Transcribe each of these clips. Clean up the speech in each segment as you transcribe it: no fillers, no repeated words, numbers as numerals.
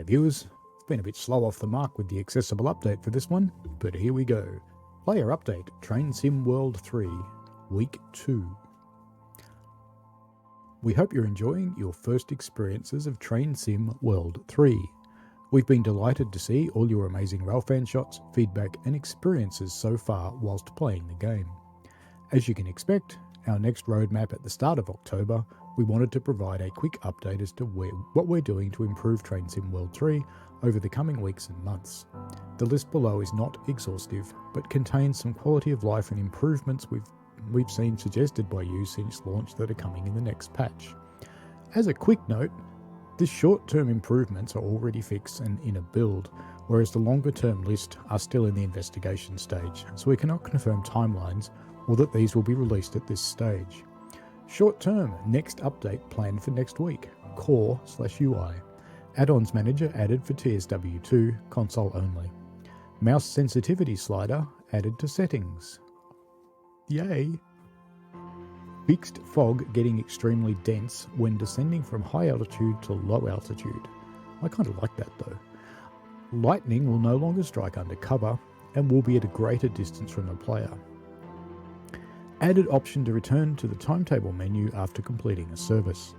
viewers, it's been a bit slow off the mark with the accessible update for this one, but here we go. Player update, Train Sim World 3, Week 2. We hope you're enjoying your first experiences of Train Sim World 3. We've been delighted to see all your amazing railfan shots, feedback and experiences so far whilst playing the game. As you can expect, our next roadmap at the start of October, we wanted to provide a quick update as to what we're doing to improve Train Sim World 3 over the coming weeks and months. The list below is not exhaustive, but contains some quality of life and improvements we've seen suggested by you since launch that are coming in the next patch. As a quick note, the short-term improvements are already fixed and in a build, whereas the longer-term list are still in the investigation stage, so we cannot confirm timelines or that these will be released at this stage. Short-term, next update planned for next week, Core/UI. Add-ons manager added for TSW3, console only. Mouse sensitivity slider added to settings. Yay! Fixed fog getting extremely dense when descending from high altitude to low altitude. I kind of like that though. Lightning will no longer strike under cover and will be at a greater distance from the player. Added option to return to the timetable menu after completing a service.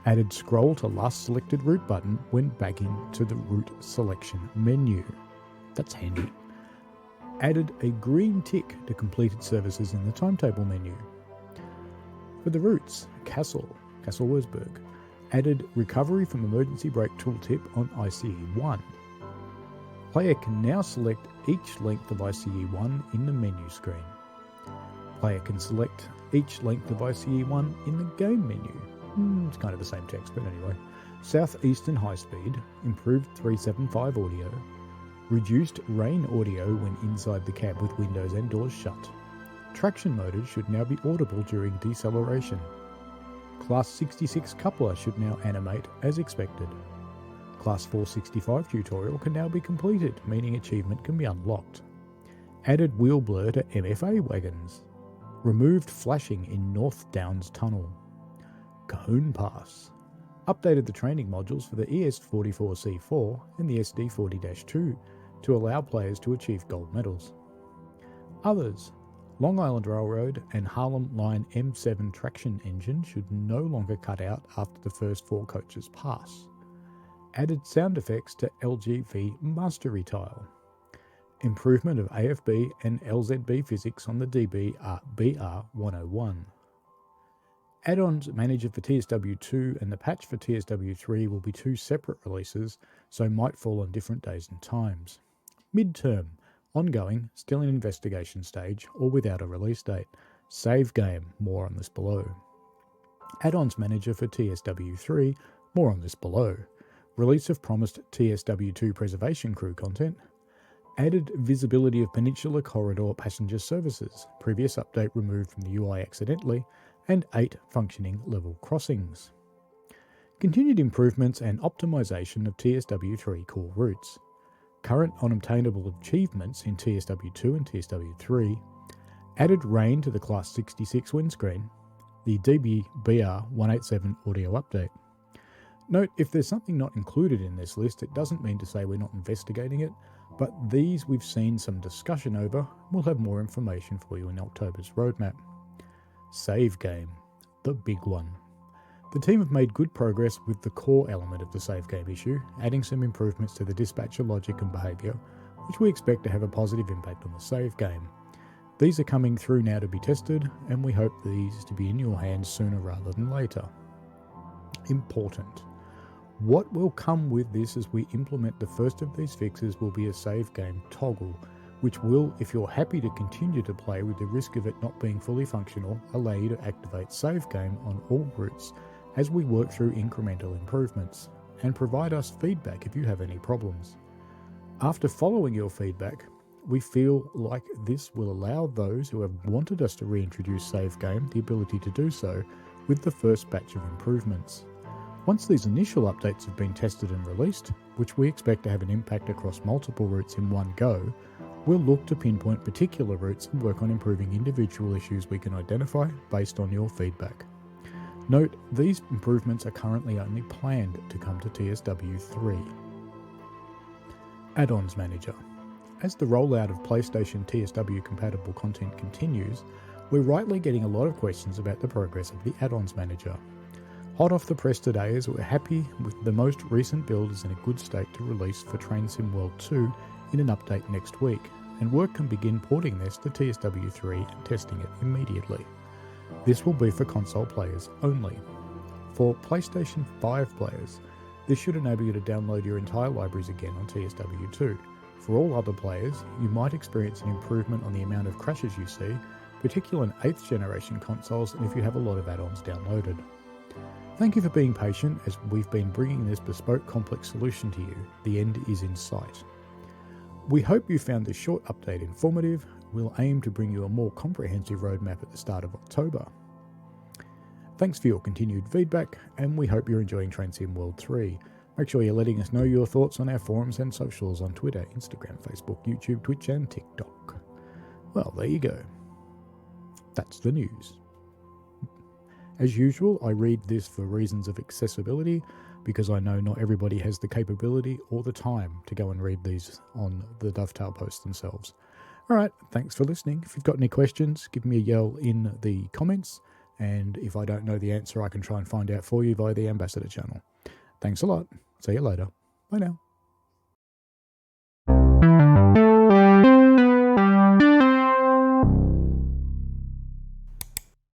Added scroll to last selected route button when back into the route selection menu. That's handy. Added a green tick to completed services in the timetable menu. For the routes, Castle Wurzburg. Added recovery from emergency brake tooltip on ICE1. Player can now select each length of ICE1 in the menu screen. Player can select each length of ICE1 in the game menu. It's kind of the same text, but anyway. Southeastern high speed, improved 375 audio, reduced rain audio when inside the cab with windows and doors shut. Traction motors should now be audible during deceleration. Class 66 coupler should now animate as expected. Class 465 tutorial can now be completed, meaning achievement can be unlocked. Added wheel blur to MFA wagons. Removed flashing in North Downs Tunnel. Cahoon Pass. Updated the training modules for the ES44C4 and the SD40-2 to allow players to achieve gold medals. Others. Long Island Railroad and Harlem Line M7 traction engine should no longer cut out after the first 4 coaches pass. Added sound effects to LGV mastery tile. Improvement of AFB and LZB physics on the BR101. Add-ons manager for TSW2 and the patch for TSW3 will be 2 separate releases, so might fall on different days and times. Midterm, ongoing, still in investigation stage, or without a release date. Save game, more on this below. Add-ons manager for TSW3, more on this below. Release of promised TSW2 preservation crew content. Added visibility of Peninsula Corridor passenger services, previous update removed from the UI accidentally, and 8 functioning level crossings. Continued improvements and optimization of TSW3 core routes. Current unobtainable achievements in TSW2 and TSW3. Added rain to the Class 66 windscreen. The DBR187 audio update. Note, if there's something not included in this list, it doesn't mean to say we're not investigating it, but these we've seen some discussion over. We'll have more information for you in October's roadmap. Save game, the big one. The team have made good progress with the core element of the save game issue, adding some improvements to the dispatcher logic and behaviour, which we expect to have a positive impact on the save game. These are coming through now to be tested, and we hope these to be in your hands sooner rather than later. Important. What will come with this as we implement the first of these fixes will be a save game toggle, which will, if you're happy to continue to play with the risk of it not being fully functional, allow you to activate save game on all routes as we work through incremental improvements, and provide us feedback if you have any problems. After following your feedback, we feel like this will allow those who have wanted us to reintroduce save game the ability to do so with the first batch of improvements. Once these initial updates have been tested and released, which we expect to have an impact across multiple routes in one go, we'll look to pinpoint particular routes and work on improving individual issues we can identify based on your feedback. Note, these improvements are currently only planned to come to TSW3. Add-ons Manager. As the rollout of PlayStation TSW compatible content continues, we're rightly getting a lot of questions about the progress of the Add-ons Manager. Hot off the press today is we're happy with the most recent build is in a good state to release for Train Sim World 2 in an update next week, and work can begin porting this to TSW3 and testing it immediately. This will be for console players only. For PlayStation 5 players, this should enable you to download your entire libraries again on TSW2. For all other players, you might experience an improvement on the amount of crashes you see, particularly in 8th generation consoles and if you have a lot of add-ons downloaded. Thank you for being patient as we've been bringing this bespoke complex solution to you. The end is in sight. We hope you found this short update informative. We'll aim to bring you a more comprehensive roadmap at the start of October. Thanks for your continued feedback, and we hope you're enjoying Train Sim World 3. Make sure you're letting us know your thoughts on our forums and socials on Twitter, Instagram, Facebook, YouTube, Twitch and TikTok. Well, there you go. That's the news. As usual, I read this for reasons of accessibility, because I know not everybody has the capability or the time to go and read these on the Dovetail posts themselves. Alright, thanks for listening. If you've got any questions, give me a yell in the comments, and if I don't know the answer, I can try and find out for you via the Ambassador channel. Thanks a lot. See you later. Bye now.